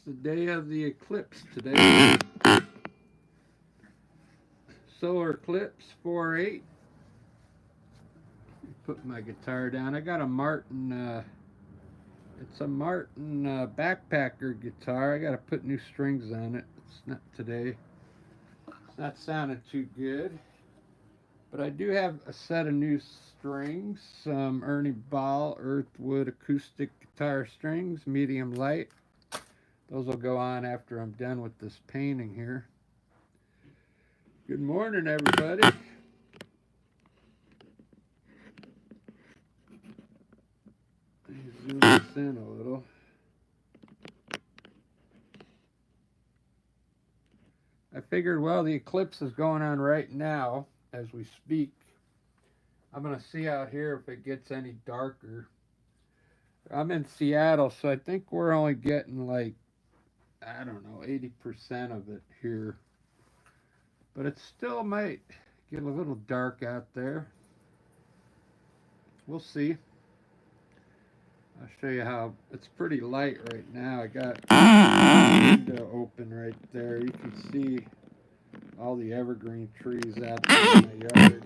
the day of the eclipse today. Solar Eclipse 4/8. Put my guitar down. I got a Martin, it's a Martin backpacker guitar. I got to put new strings on it. It's not today. It's not sounding too good. But I do have a set of new strings. Some Ernie Ball Earthwood acoustic guitar strings, medium light. Those will go on after I'm done with this painting here. Good morning, everybody. Zoom this in a little. I figured, well, the eclipse is going on right now as we speak. I'm going to see out here if it gets any darker. I'm in Seattle, so I think we're only getting like, I don't know, 80% of it here. But it still might get a little dark out there. We'll see. I'll show you how it's pretty light right now. I got the window open right there. You can see all the evergreen trees out there in my yard.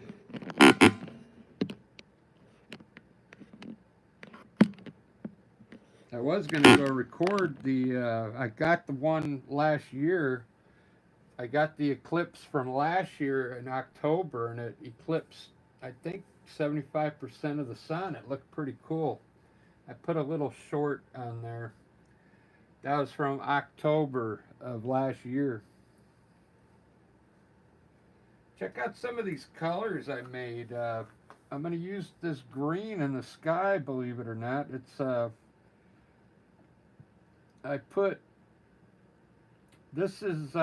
I was going to go record I got the one last year. I got the eclipse from last year in October, and it eclipsed, I think, 75% of the sun. It looked pretty cool. I put a little short on there. That was from October of last year. Check out some of these colors I made. I'm going to use this green in the sky, believe it or not. It's, I put, this is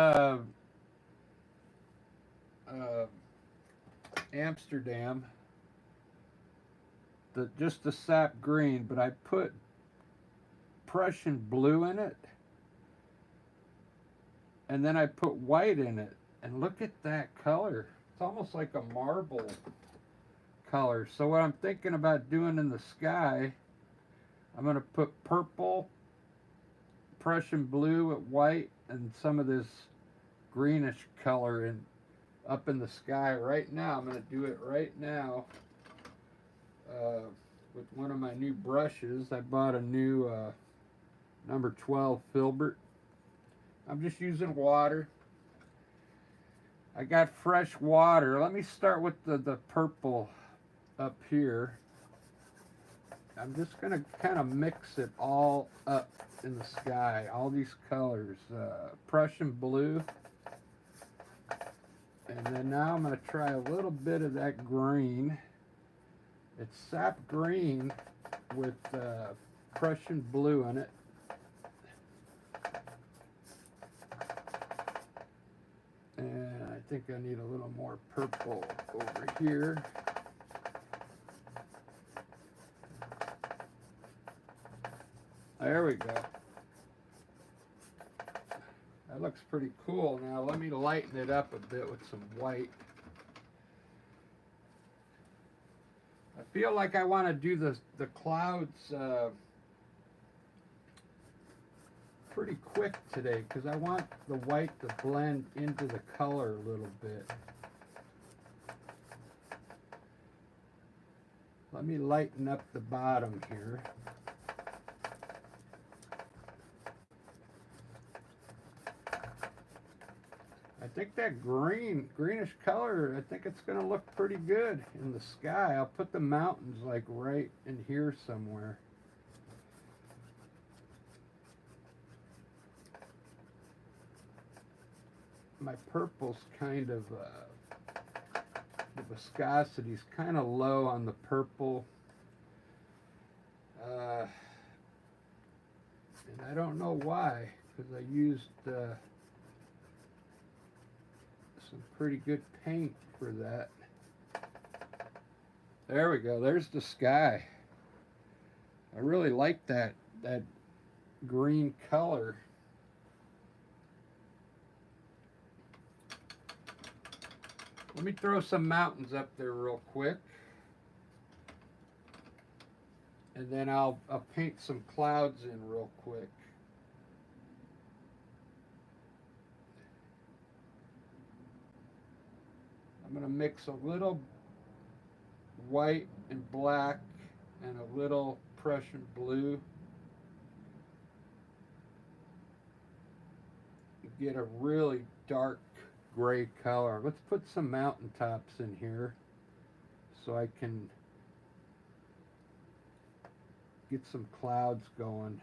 Amsterdam. Just the sap green, but I put Prussian blue in it, and then I put white in it, and look at that color. It's almost like a marble color. So what I'm thinking about doing in the sky, I'm going to put purple, Prussian blue with white, and some of this greenish color up in the sky right now. I'm going to do it right now. With one of my new brushes. I bought a new number 12 filbert. I'm just using water. I got fresh water. Let me start with the purple up here. I'm just going to kind of mix it all up in the sky. All these colors. Prussian blue. And then now I'm going to try a little bit of that green. It's sap green with Prussian blue in it. And I think I need a little more purple over here. There we go. That looks pretty cool. Now let me lighten it up a bit with some white. I feel like I want to do the clouds pretty quick today because I want the white to blend into the color a little bit. Let me lighten up the bottom here. I think that greenish color, I think it's going to look pretty good in the sky. I'll put the mountains like right in here somewhere. My purple's kind of, the viscosity's kind of low on the purple. And I don't know why, because I used some pretty good paint for that. There we go. There's the sky. I really like that green color. Let me throw some mountains up there real quick. And then I'll paint some clouds in real quick. I'm going to mix a little white and black and a little Prussian blue. Get a really dark gray color. Let's put some mountaintops in here so I can get some clouds going.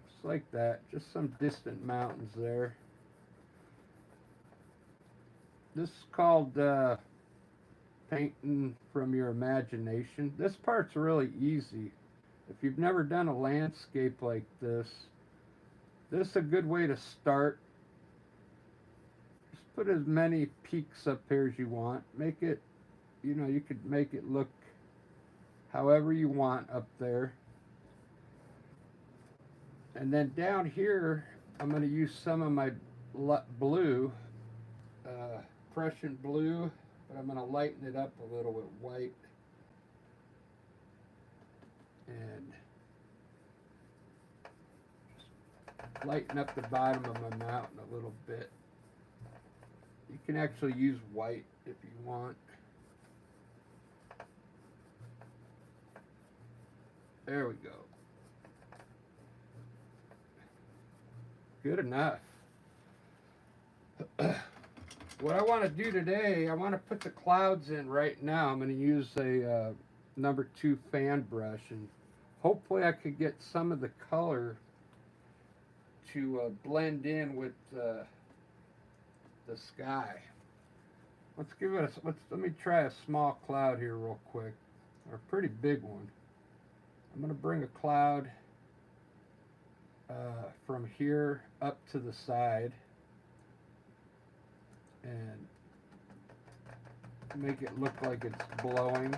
Just like that, just some distant mountains there. This is called painting from your imagination. This part's really easy. If you've never done a landscape like this is a good way to start. Just put as many peaks up here as you want. Make it, you could make it look however you want up there. And then down here, I'm going to use some of my blue, Prussian blue, but I'm going to lighten it up a little with white. And just lighten up the bottom of my mountain a little bit. You can actually use white if you want. There we go. Good enough. What I want to do today, I want to put the clouds in right now. I'm going to use a number 2 fan brush, and hopefully I could get some of the color to blend in with the sky. Let me try a small cloud here real quick, or a pretty big one. I'm going to bring a cloud from here up to the side and make it look like it's blowing.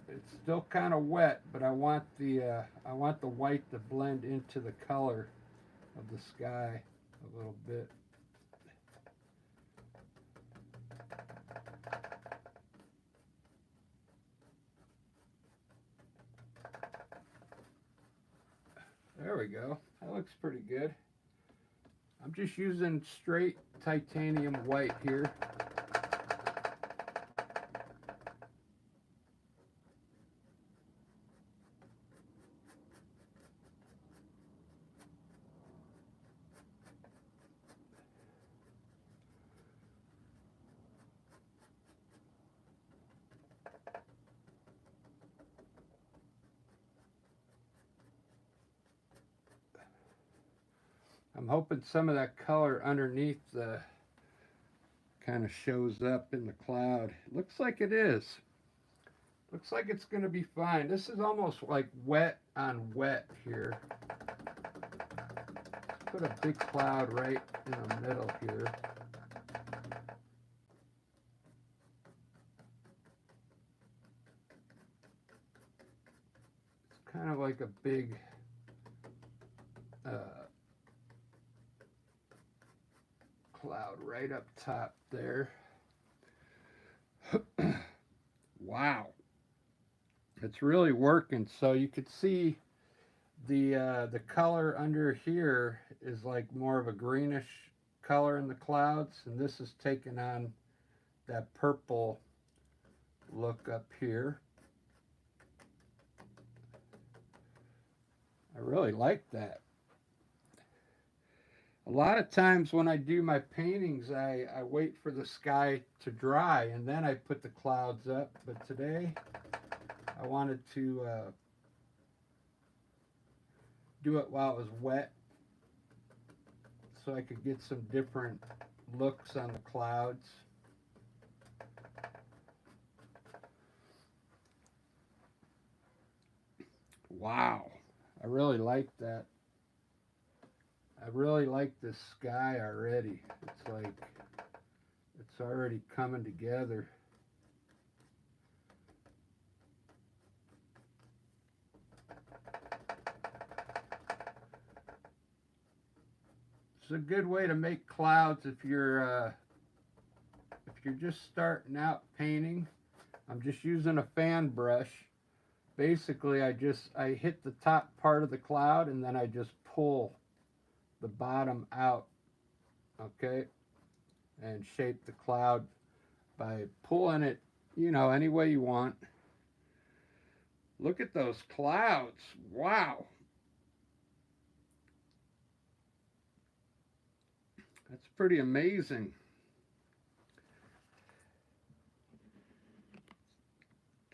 It's still kind of wet, but I want the white to blend into the color of the sky a little bit. There we go. That looks pretty good. I'm just using straight titanium white here. I'm hoping some of that color underneath kind of shows up in the cloud. Looks like it is. Looks like it's going to be fine. This is almost like wet on wet here. Let's put a big cloud right in the middle here. It's kind of like a big cloud right up top there. Wow, it's really working. So you could see the color under here is like more of a greenish color in the clouds, and this is taking on that purple look up here. I really like that. A lot of times when I do my paintings, I wait for the sky to dry and then I put the clouds up. But today, I wanted to do it while it was wet so I could get some different looks on the clouds. Wow, I really like that. I really like this sky already. It's like, it's already coming together. It's a good way to make clouds if you're if you're just starting out painting, I'm just using a fan brush. Basically, I hit the top part of the cloud and then I just pull the bottom out, okay, and shape the cloud by pulling it, you know, any way you want. Look at those clouds. Wow. That's pretty amazing.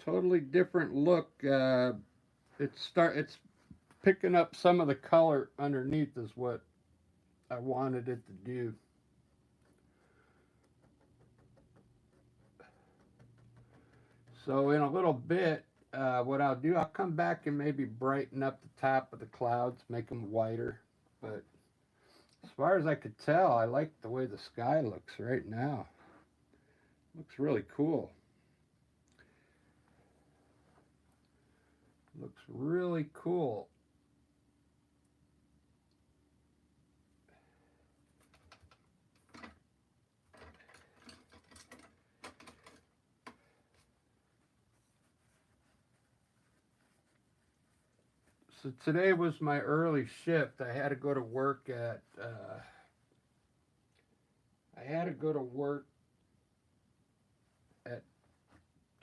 Totally different look. It's picking up some of the color underneath is what I wanted it to do. So in a little bit, what I'll do, I'll come back and maybe brighten up the top of the clouds, make them whiter. But as far as I could tell, I like the way the sky looks right now. Looks really cool. Looks really cool. So today was my early shift. I had to go to work at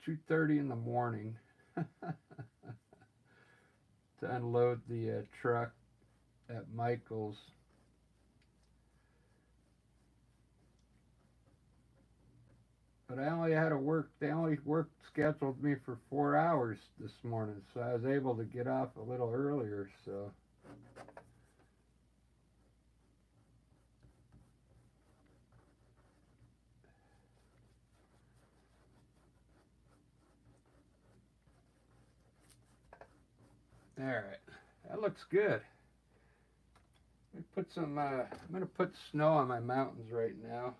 2:30 in the morning to unload the truck at Michael's. But I only had to work, they only scheduled me for 4 hours this morning, so I was able to get off a little earlier, so. All right, that looks good. Let me put some, I'm gonna put snow on my mountains right now.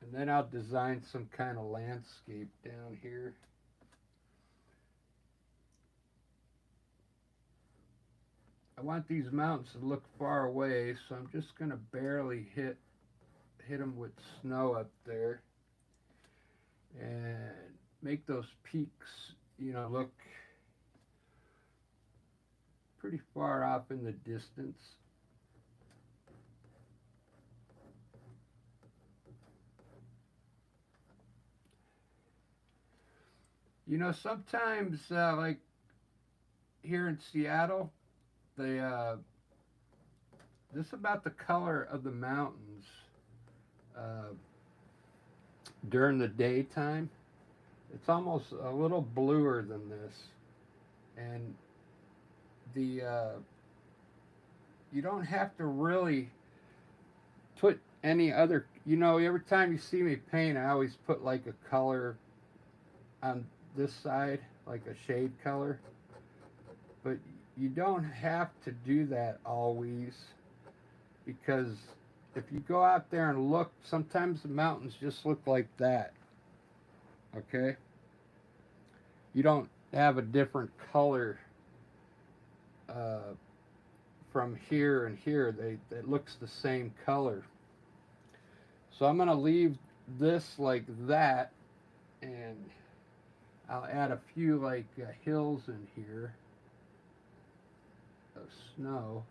And then I'll design some kind of landscape down here. I want these mountains to look far away, so I'm just going to barely hit them with snow up there. And make those peaks, you know, look pretty far off in the distance. You know, sometimes, like here in Seattle, they, this is about the color of the mountains during the daytime. It's almost a little bluer than this. And the, you don't have to really put any other, you know, every time you see me paint, I always put like a color on this side, like a shade color, but you don't have to do that always, because if you go out there and look, sometimes the mountains just look like that, okay? You don't have a different color from here and here. It looks the same color. So I'm going to leave this like that, and I'll add a few like hills in here of snow.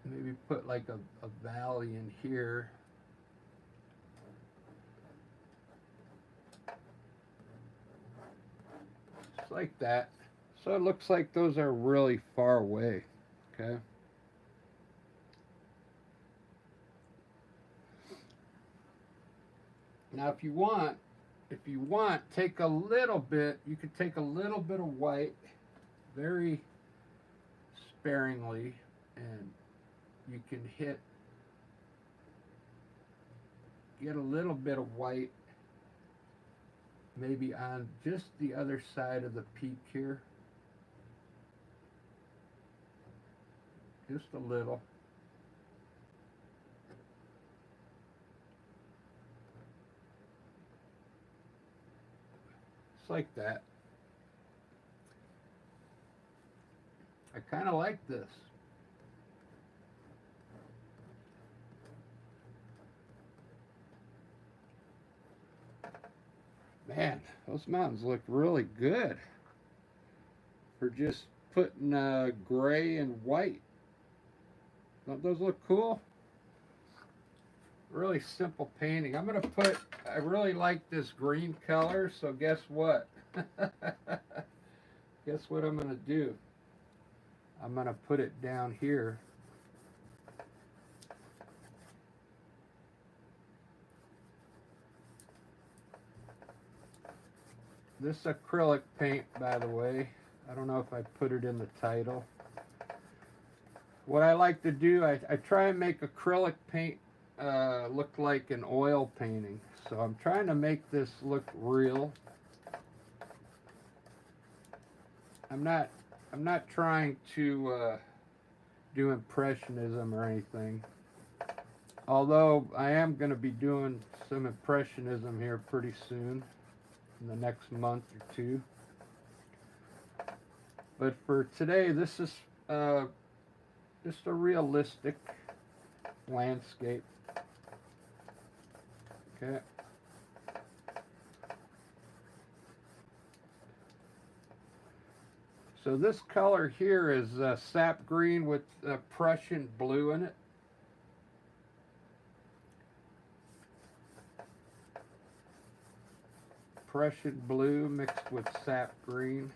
Maybe put like a valley in here. Just like that. So it looks like those are really far away, okay? Now if you want, take a little bit, you could take a little bit of white, very sparingly, and you can get a little bit of white maybe on just the other side of the peak here. Just a little. Just like that. I kind of like this. Man, those mountains look really good for just putting gray and white. Don't those look cool? Really simple painting. I really like this green color, so guess what? Guess what I'm gonna do? I'm gonna put it down here. This acrylic paint, by the way. I don't know if I put it in the title. What I like to do, I try and make acrylic paint look like an oil painting. So I'm trying to make this look real. I'm not trying to do impressionism or anything. Although I am going to be doing some impressionism here pretty soon, in the next month or two. But for today, this is just a realistic landscape. Okay. So this color here is sap green with Prussian blue in it. Prussian blue mixed with sap green.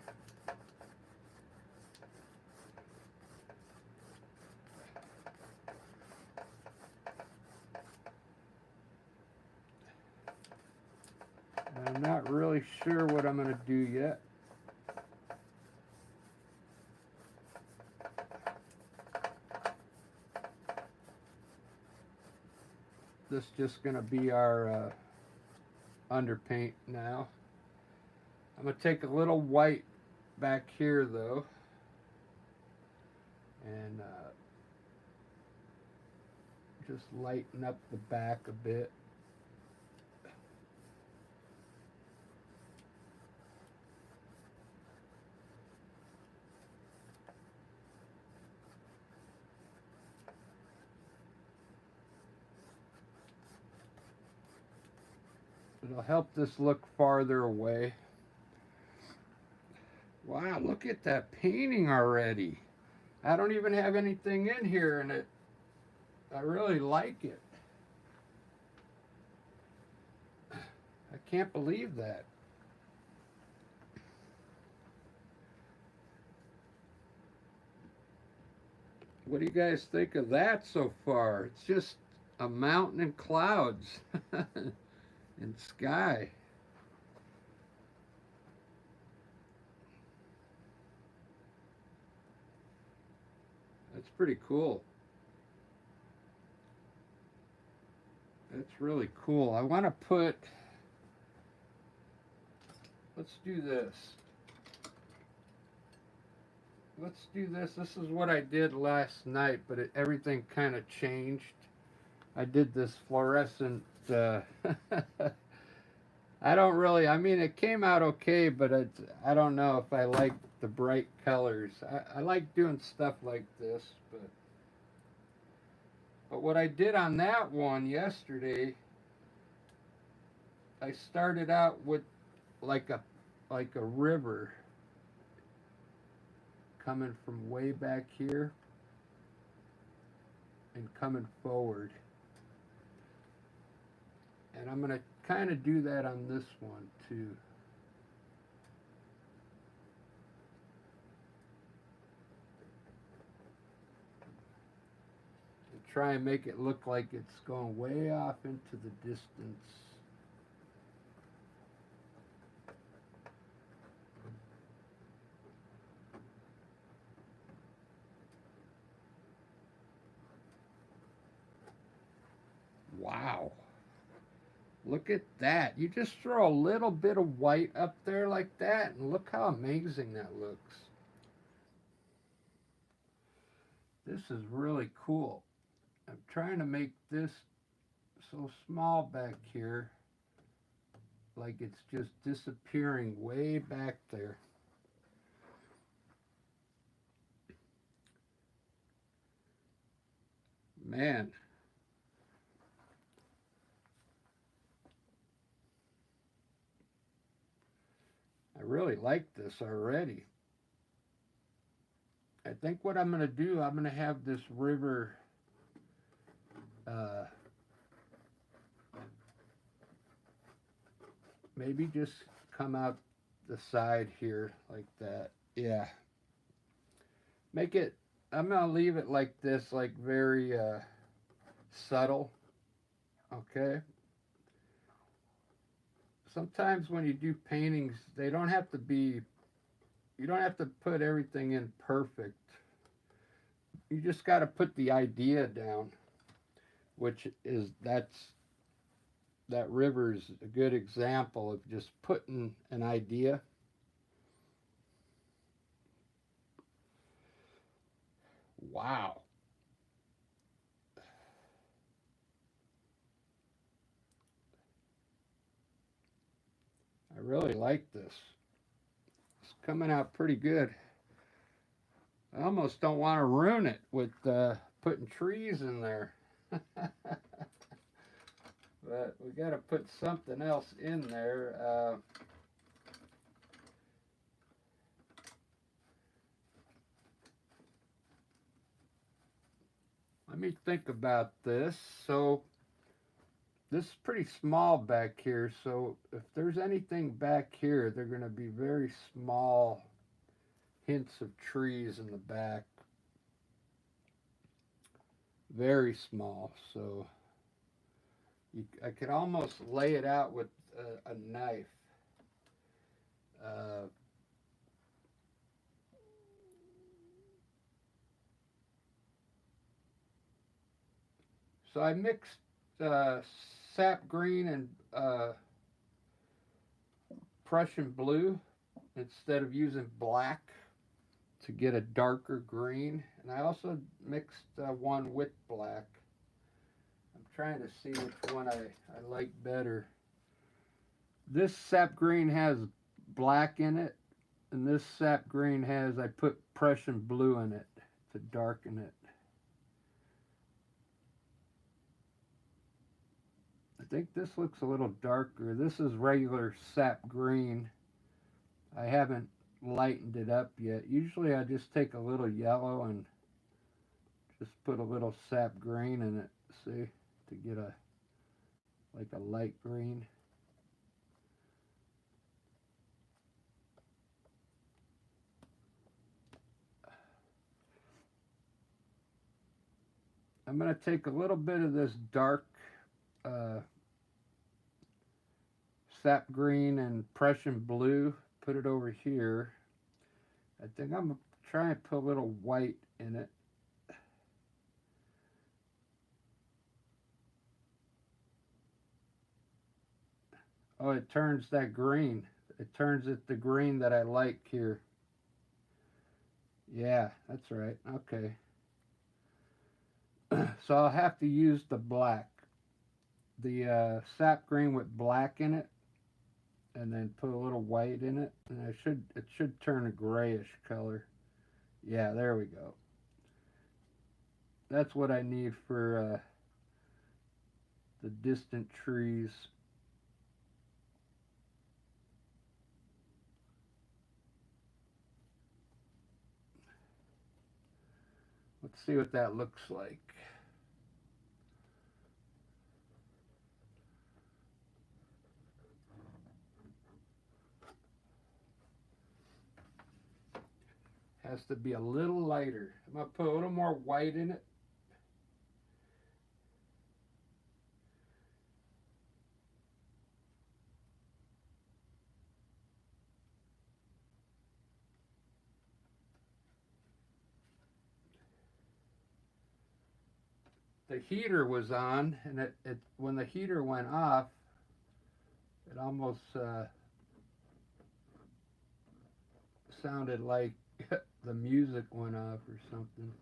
I'm not really sure what I'm going to do yet. This is just going to be our underpaint now. I'm going to take a little white back here though, and just lighten up the back a bit. It'll help this look farther away. Wow, look at that painting already. I don't even have anything in here, and I really like it. I can't believe that. What do you guys think of that so far? It's just a mountain and clouds and sky. That's pretty cool. That's really cool. I want to put, let's do this. Let's do this. This is what I did last night, but everything kind of changed. I did this fluorescent, I don't really, I mean, it came out okay, but I don't know if I like the bright colors. I like doing stuff like this, but what I did on that one yesterday, I started out with like a river coming from way back here and coming forward. And I'm going to kind of do that on this one too. And try and make it look like it's going way off into the distance. Wow. Look at that. You just throw a little bit of white up there like that, and look how amazing that looks. This is really cool. I'm trying to make this so small back here, like it's just disappearing way back there. Man. really like this already. I think what I'm going to do, I'm going to have this river uh, maybe just come out the side here like that. Yeah. Make it, I'm going to leave it like this, like very subtle. Okay. Sometimes when you do paintings, they don't have to be, you don't have to put everything in perfect. You just got to put the idea down, which is, that river is a good example of just putting an idea. Wow. I really like this. It's coming out pretty good. I almost don't want to ruin it with putting trees in there. But we got to put something else in there. Let me think about this. So this is pretty small back here. So if there's anything back here, they're going to be very small hints of trees in the back. Very small. So I could almost lay it out with a knife. So I mixed sap green and Prussian blue instead of using black to get a darker green. And I also mixed one with black. I'm trying to see which one I like better. This sap green has black in it, and this sap green has, I put Prussian blue in it to darken it. I think this looks a little darker. This is regular sap green. I haven't lightened it up yet. Usually I just take a little yellow and just put a little sap green in it, see, to get a like a light green. I'm going to take a little bit of this dark sap green and Prussian blue, put it over here. I think I'm going to try and put a little white in it. Oh, it turns that green. It turns it the green that I like here. Yeah, that's right. Okay. So I'll have to use the black. The sap green with black in it, and then put a little white in it, and it should turn a grayish color. Yeah, there we go. That's what I need for the distant trees. Let's see what that looks like. Has to be a little lighter. I'm going to put a little more white in it. The heater was on, and it when the heater went off, it almost sounded like the music went off or something.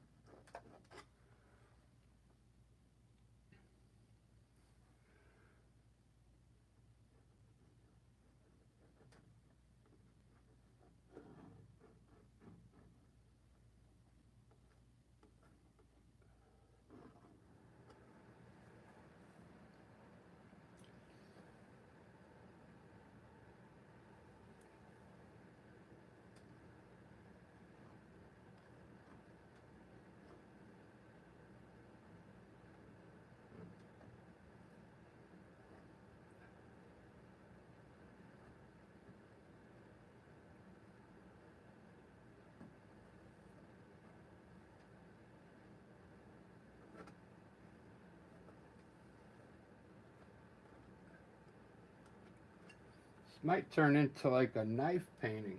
might turn into like a knife painting.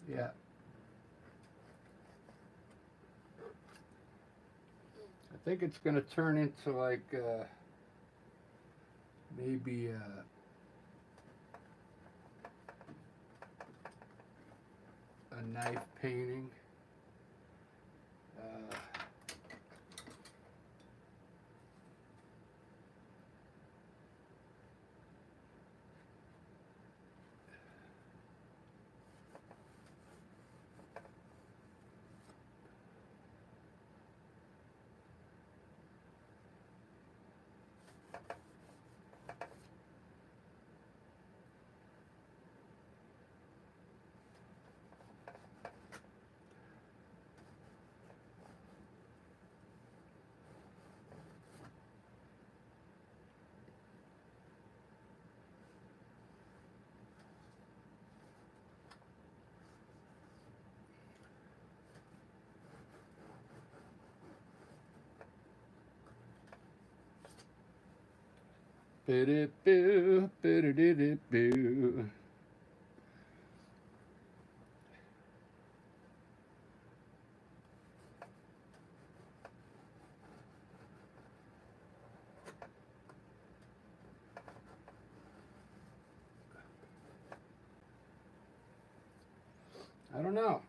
Yeah. I think it's going to turn into like maybe a knife painting. Boo, boo, boo. I don't know.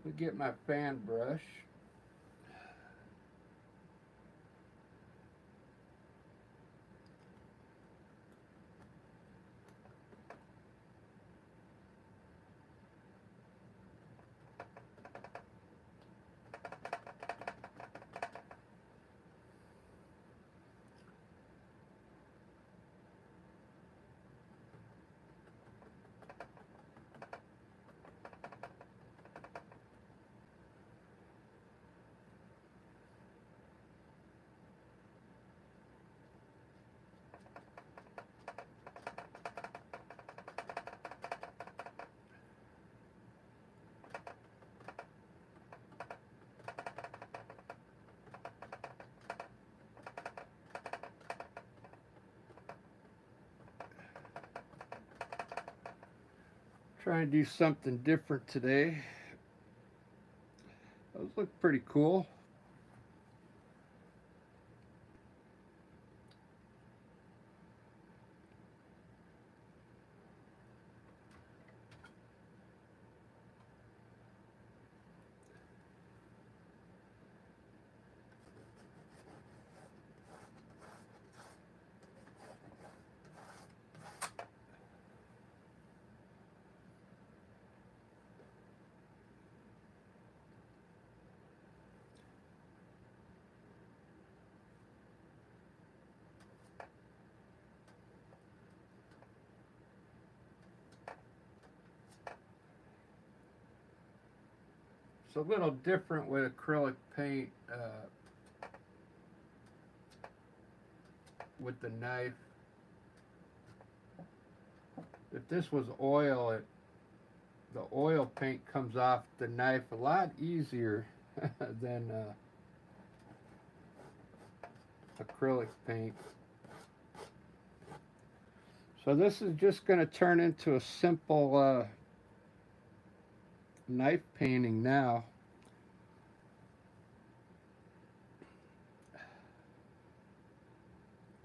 Let me get my fan brush. Trying to do something different today. Those look pretty cool. It's a little different with acrylic paint with the knife. If this was oil, the oil paint comes off the knife a lot easier than acrylic paint. So this is just going to turn into a simple knife painting now.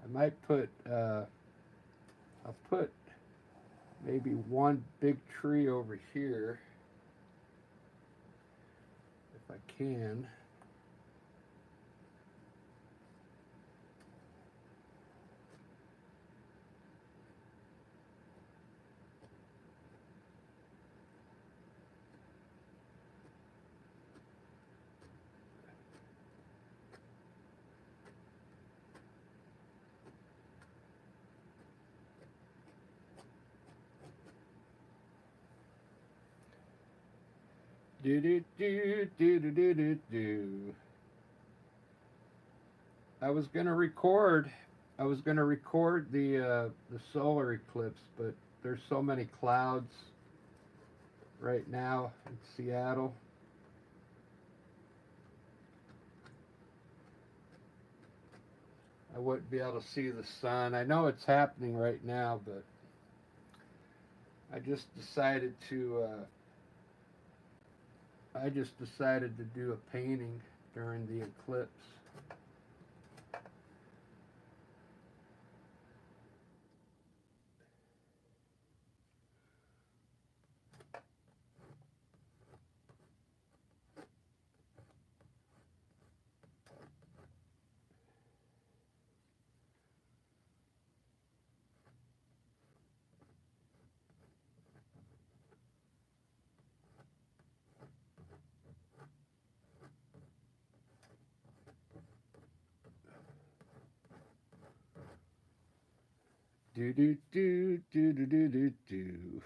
I might put, I'll put maybe one big tree over here, if I can. Do do do do do do do do. I was gonna record. I was gonna record the solar eclipse, but there's so many clouds right now in Seattle. I wouldn't be able to see the sun. I know it's happening right now, but I just decided to. I just decided to do a painting during the eclipse. Do do do do do do do do.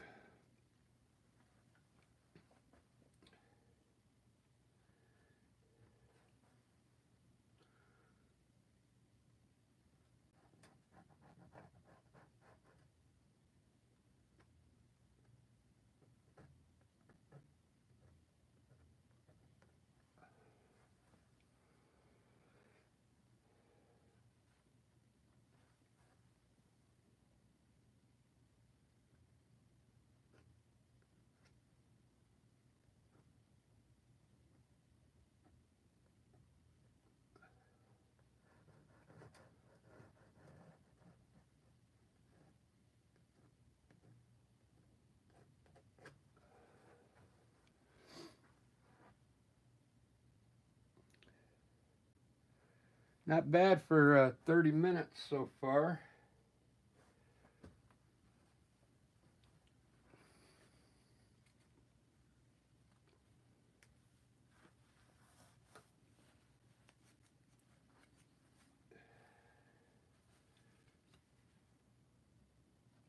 Not bad for 30 minutes so far.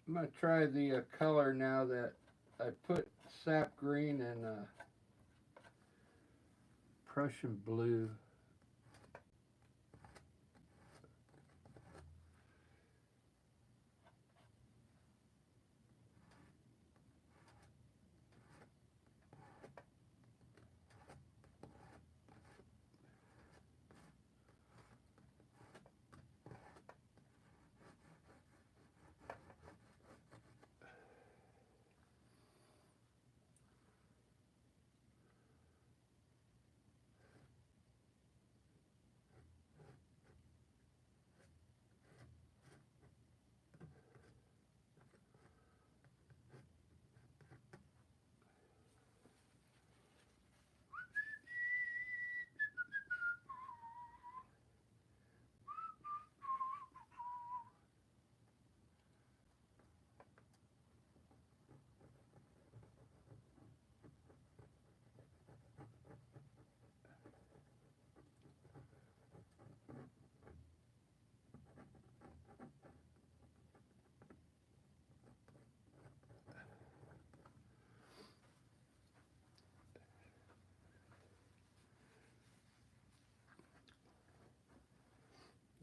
I'm going to try the color now that I put sap green and Prussian blue.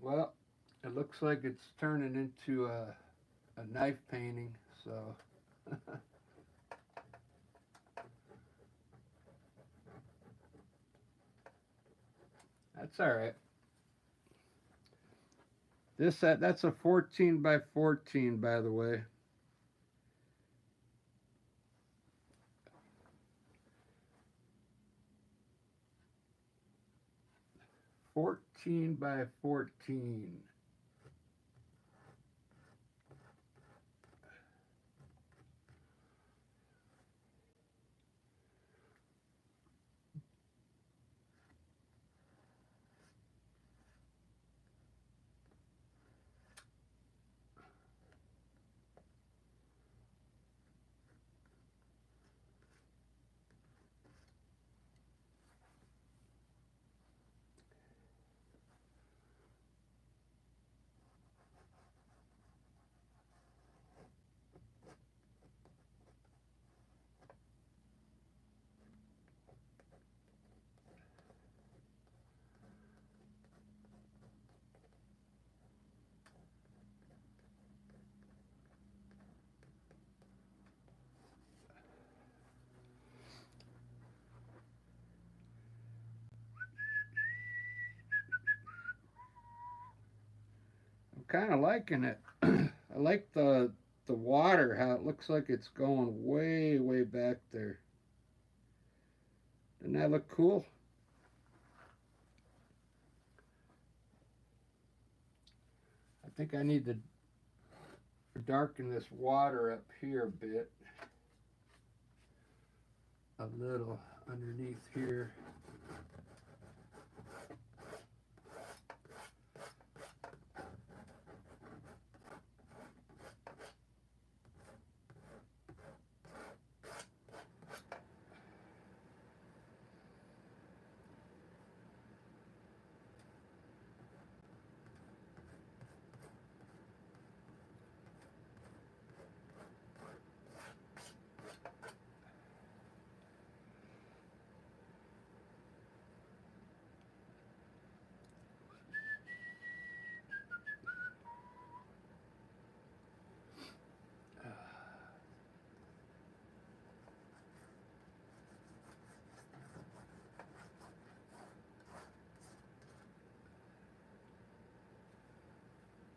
Well, it looks like it's turning into a knife painting, so that's all right. That's a 14 by 14, by the way. 14 by 14. kind of liking it. I like the water, how it looks like it's going way, way back there. Doesn't that look cool? I think I need to darken this water up here a bit. A little underneath here.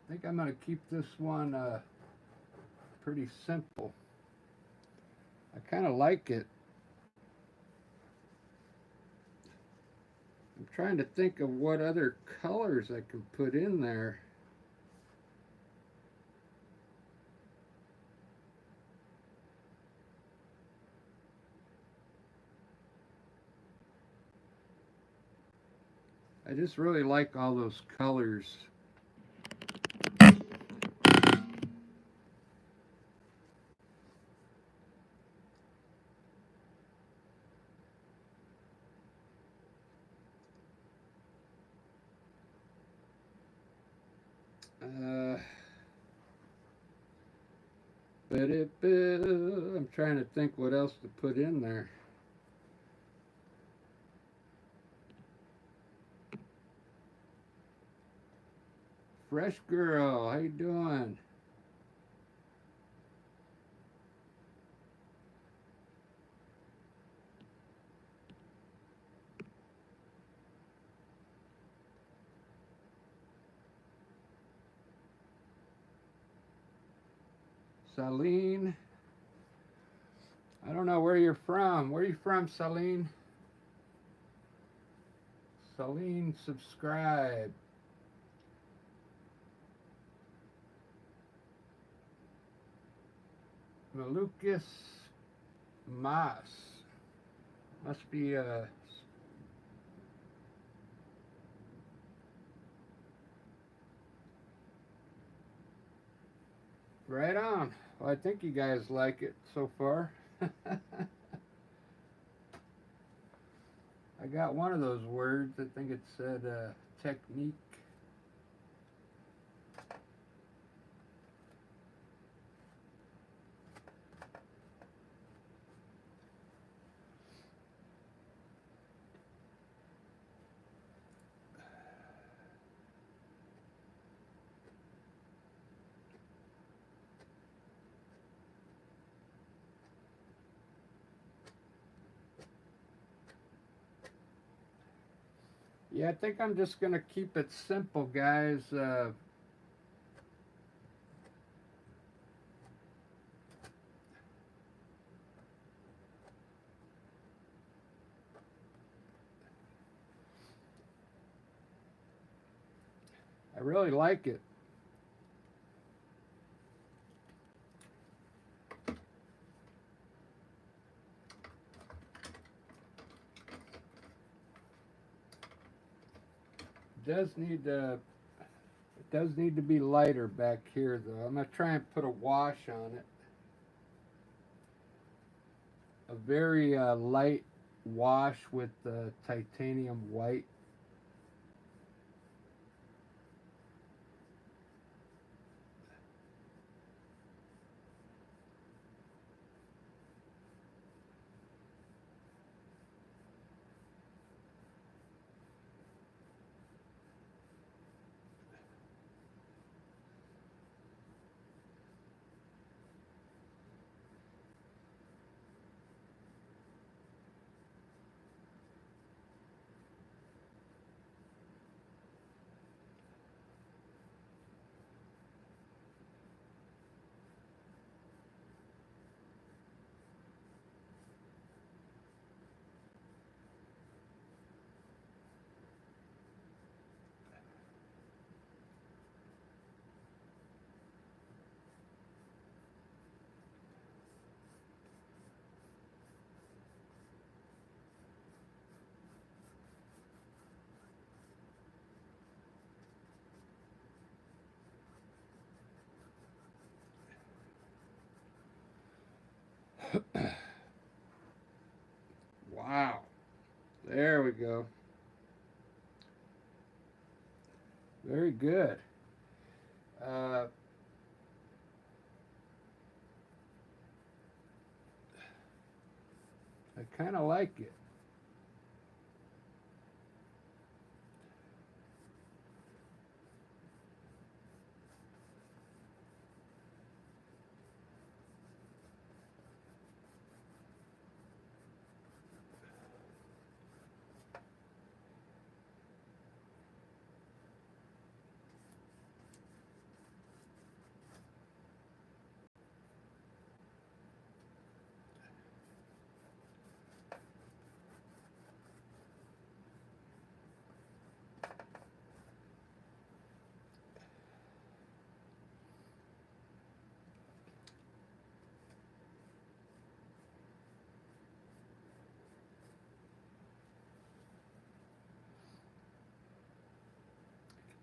I think I'm going to keep this one pretty simple. I kind of like it. I'm trying to think of what other colors I can put in there. I just really like all those colors. I'm trying to think what else to put in there. Fresh girl, how you doing? Saline. I don't know where you're from. Where are you from, Saline? Saline, subscribe. Malukas Mas. Must be right on. Well, I think you guys like it so far. I got one of those words. I think it said technique. Yeah, I think I'm just going to keep it simple, guys. I really like it. It does need to be lighter back here, though. I'm gonna try and put a wash on it. A very light wash with titanium white. Wow. There we go. Very good. Uh, I kind of like it.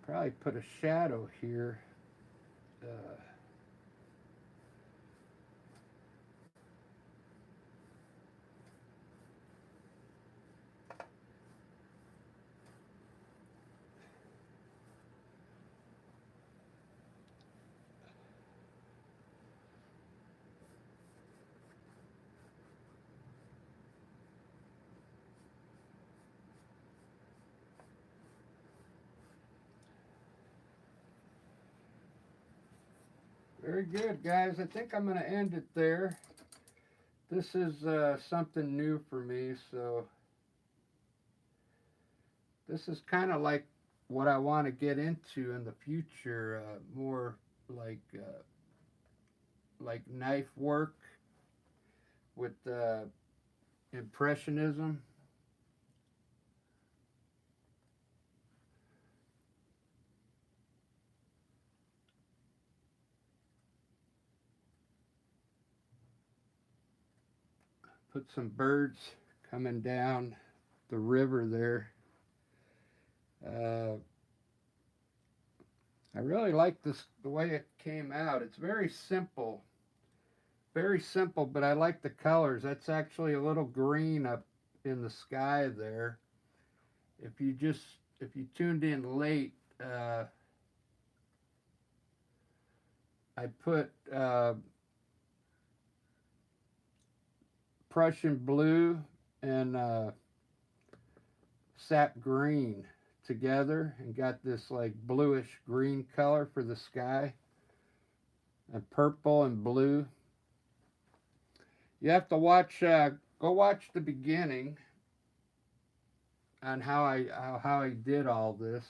Probably put a shadow here. Uh, Very good, guys. I think I'm going to end it there. This is something new for me, so this is kind of like what I want to get into in the future. More like knife work with impressionism. Put some birds coming down the river there. Uh, I really like this the way it came out. It's very simple, but I like the colors. That's actually a little green up in the sky there. If you tuned in late, I put Prussian blue and sap green together and got this like bluish green color for the sky, and purple and blue. You have to go watch the beginning on how I did all this.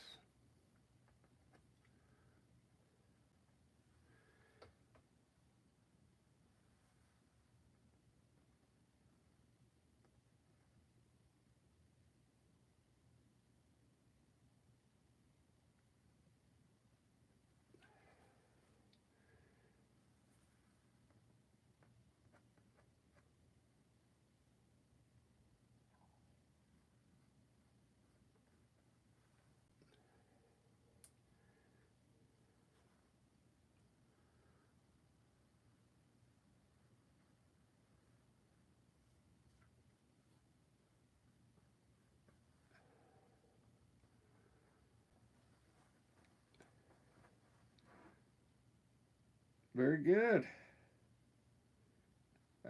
Very good.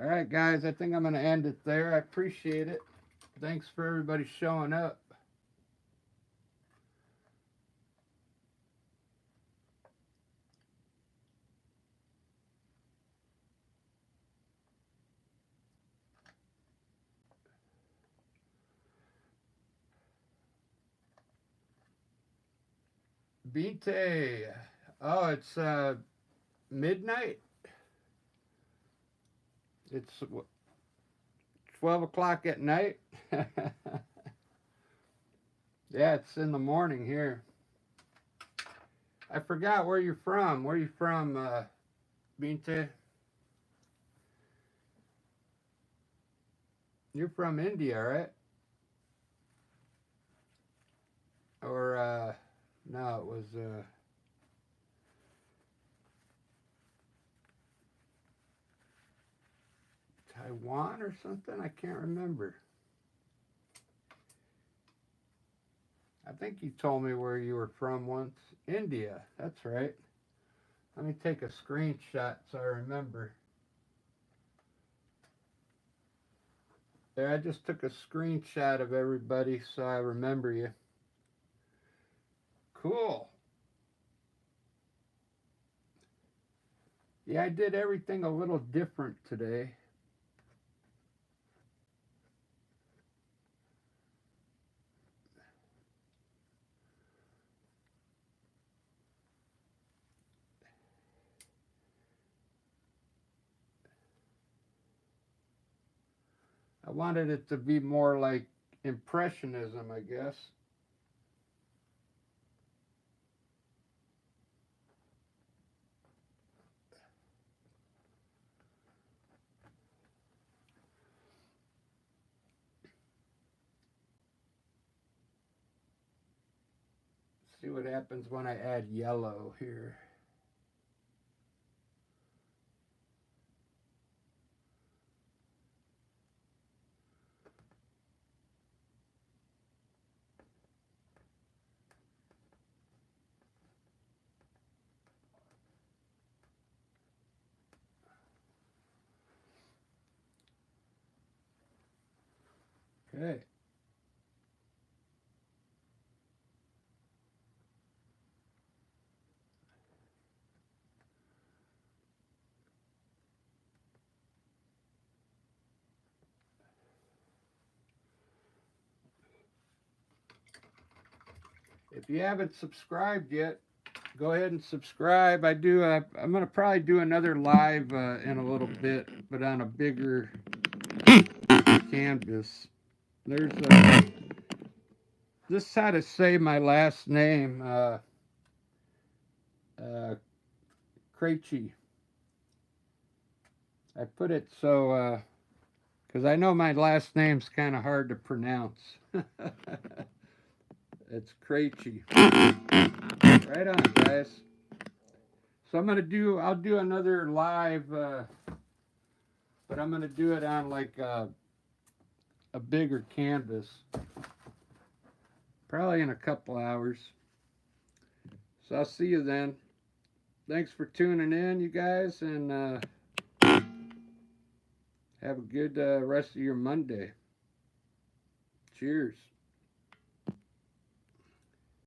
All right, guys, I think I'm going to end it there. I appreciate it. Thanks for everybody showing up. Binte. Oh, it's midnight. It's 12 o'clock at night. Yeah, it's in the morning here. I forgot where you're from. Where you from, Binte? You're from India, right? Or, no, it was Taiwan or something? I can't remember. I think you told me where you were from once. India, that's right. Let me take a screenshot so I remember. There, I just took a screenshot of everybody so I remember you. Cool. Yeah, I did everything a little different today. I wanted it to be more like impressionism, I guess. See what happens when I add yellow here. Okay. If you haven't subscribed yet, go ahead and subscribe. I'm gonna probably do another live in a little bit, but on a bigger canvas. There's this is how to say my last name, Krejci. I put it so because I know my last name's kind of hard to pronounce. It's Krejci. Right on, guys. So I'll do another live, but I'm gonna do it on like a bigger canvas, probably in a couple hours. So I'll see you then. Thanks for tuning in, you guys, and have a good rest of your Monday. Cheers.